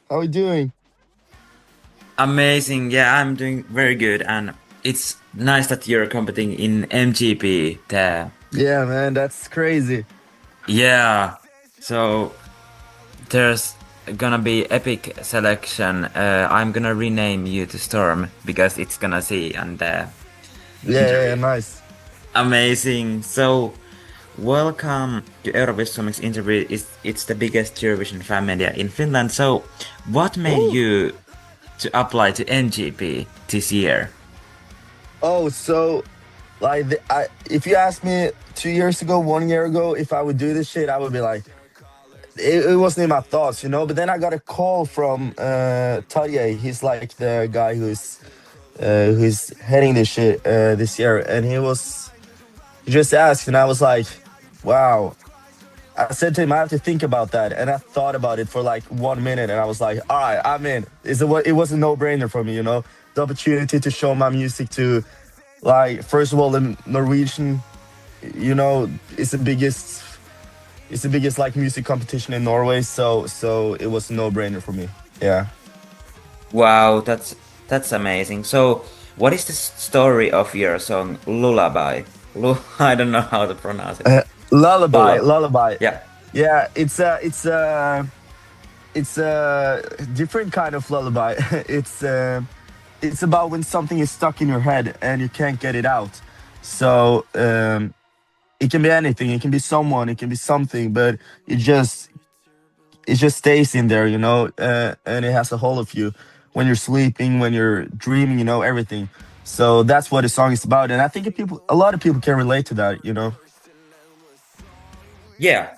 How are you doing? Amazing. Yeah, I'm doing very good, and it's nice that you're competing in MGP there. Yeah, man, that's crazy. Yeah. So there's gonna be epic selection. I'm gonna rename you to Storm because it's gonna see and Yeah, interview. nice. Amazing. So welcome to Euroviisuemeksi interview. It's the biggest Eurovision fan media in Finland. So what made Ooh. you to apply to MGP this year? Oh, so if you asked me 2 years ago, 1 year ago, if I would do this shit, I would be like, it wasn't in my thoughts, you know. But then I got a call from Tarjei. He's like the guy who's heading this shit this year, and he just asked, and I was like, wow. I said to him, I have to think about that. And I thought about it for like 1 minute and I was like, all right, I'm in. It was a no brainer for me, you know? The opportunity to show my music to, like, first of all, the Norwegian, you know, it's the biggest like music competition in Norway. So it was a no brainer for me. Yeah. Wow, that's amazing. So, what is the story of your song Lullaby? I don't know how to pronounce it. Lullaby, Lullaby. lullaby. Yeah. Yeah, it's a different kind of lullaby. It's about when something is stuck in your head and you can't get it out. So it can be anything. It can be someone. It can be something. But it just it just stays in there, you know, and it has a hold of you when you're sleeping, when you're dreaming, you know, everything. So that's what the song is about, and I think a lot of people can relate to that, you know. Yeah.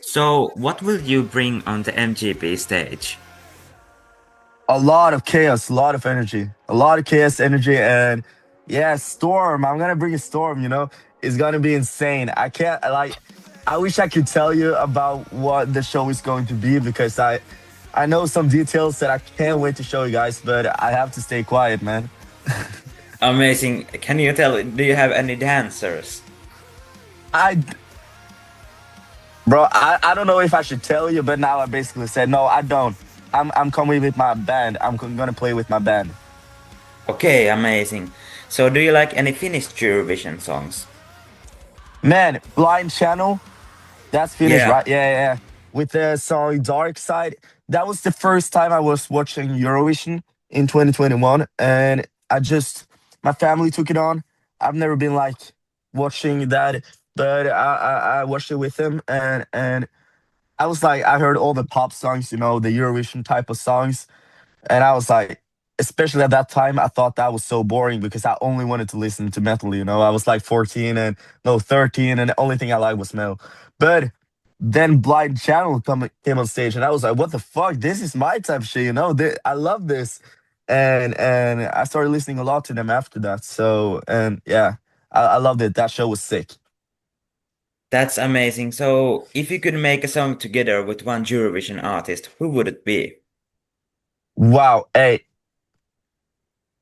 So, what will you bring on the MGP stage? A lot of chaos, a lot of energy, a lot of chaos energy, and yeah, storm. I'm gonna bring a storm. You know, it's gonna be insane. I can't like. I wish I could tell you about what the show is going to be because I know some details that I can't wait to show you guys, but I have to stay quiet, man. Amazing. Can you tell, do you have any dancers? I, bro, I don't know if I should tell you, but now I basically said no. I don't. I'm coming with my band. Gonna play with my band. Okay, amazing. So, do you like any Finnish Eurovision songs? Man, Blind Channel. That's finished, Yeah. right? Yeah, yeah, yeah. With the song Dark Side. That was the first time I was watching Eurovision in 2021. And my family took it on. I've never been like watching that, but I watched it with them. And I was like, I heard all the pop songs, you know, the Eurovision type of songs. And I was like, especially at that time, I thought that was so boring because I only wanted to listen to metal, you know. I was like 14 and no 13, and the only thing I liked was metal. But then Blind Channel came on stage, and I was like, what the fuck? This is my type of shit, you know. I love this. And I started listening a lot to them after that. So and yeah, I loved it. That show was sick. That's amazing. So, if you could make a song together with one Eurovision artist, who would it be? Wow. Hey,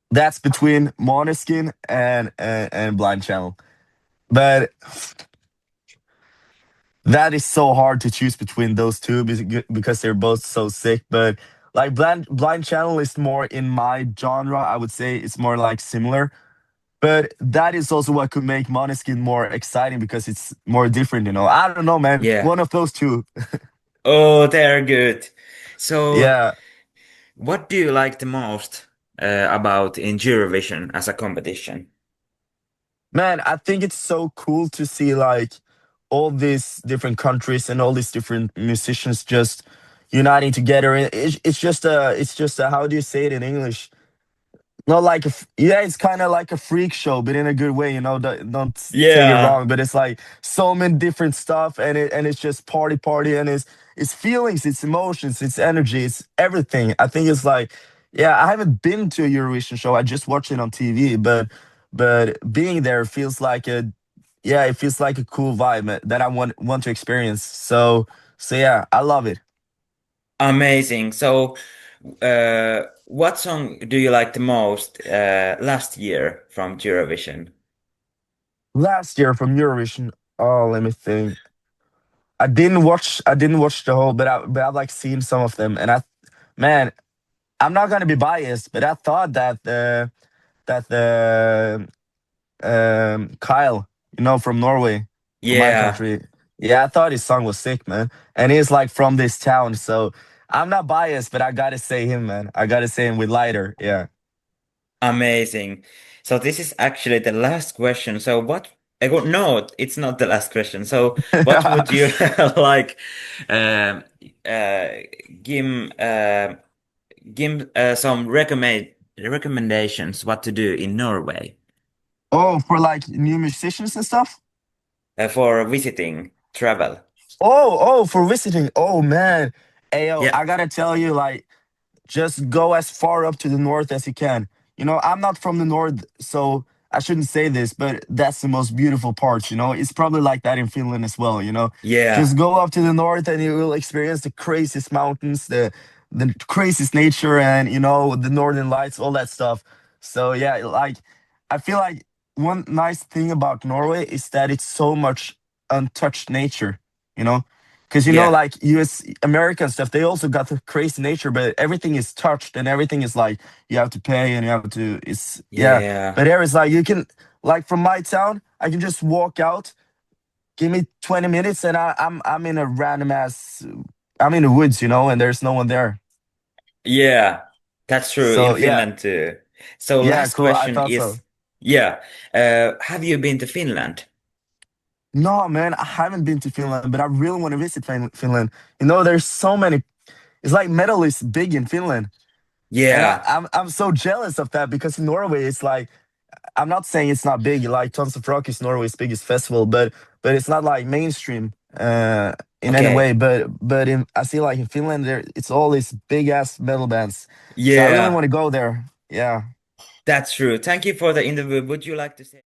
that's between Måneskin and Blind Channel. But that is so hard to choose between those two because they're both so sick. But like Blind Channel is more in my genre. I would say it's more like similar. But that is also what could make Måneskin more exciting because it's more different. You know, I don't know, man. Yeah. One of those two. Oh, they're good. So, Yeah, what do you like the most about in Eurovision as a competition? man. I think it's so cool to see like all these different countries and all these different musicians just uniting together. And it's just a how do you say it in English? No, like yeah, it's kind of like a freak show, but in a good way, you know. Don't take it Yeah, wrong, but it's like so many different stuff, and it's just party, and it's feelings, it's emotions, it's energy, it's everything. I think it's like, yeah, I haven't been to a Eurovision show. I just watch it on TV, but being there feels like yeah, it feels like a cool vibe that I want to experience. So yeah, I love it. amazing. So, what song do you like the most last year from Eurovision? Last year from Eurovision, oh, let me think. I didn't watch the whole, but I've like seen some of them, and Man, I'm not gonna be biased, but I thought that the Kyle, from Norway, from my Yeah, country. Yeah, I thought his song was sick, man. And he's like from this town, so I'm not biased, but I gotta say him, man. I gotta say him with lighter. Yeah. amazing. So this is actually the last question. So what? No, it's not the last question. So what would you like? Um, uh, give give some recommendations what to do in Norway Oh, for like new musicians and stuff. for visiting travel. Oh, for visiting. Oh man. Ayo, Yeah, I gotta tell you, like, just go as far up to the north as you can. I'm not from the north, so I shouldn't say this, but that's the most beautiful part. It's probably like that in Finland as well. yeah, Just go up to the north and you will experience the craziest mountains, the craziest nature, and the northern lights, all that stuff. So yeah, like, I feel like one nice thing about Norway is that it's so much untouched nature, you know because yeah, like US America and stuff, they also got the crazy nature, but everything is touched and everything is like you have to pay and you have to it's yeah. yeah. But here it's like you can, like, from my town, I can just walk out, give me 20 minutes, and I'm in a random ass, I'm in the woods, and there's no one there. Yeah, that's true in So yeah. Finland too. So Yeah, last cool. I question thought so. is, yeah, have you been to Finland? No, man, I haven't been to Finland, but I really want to visit Finland. There's so many. It's like metal is big in Finland. And Yeah, I'm so jealous of that, because in Norway it's like, I'm not saying it's not big. Like Tons of Rock is Norway's biggest festival, but it's not like mainstream in any way. okay. But I see, like, in Finland there it's all these big ass metal bands. So I really Yeah, want to go there. Yeah. that's true. Thank you for the interview. Would you like to say?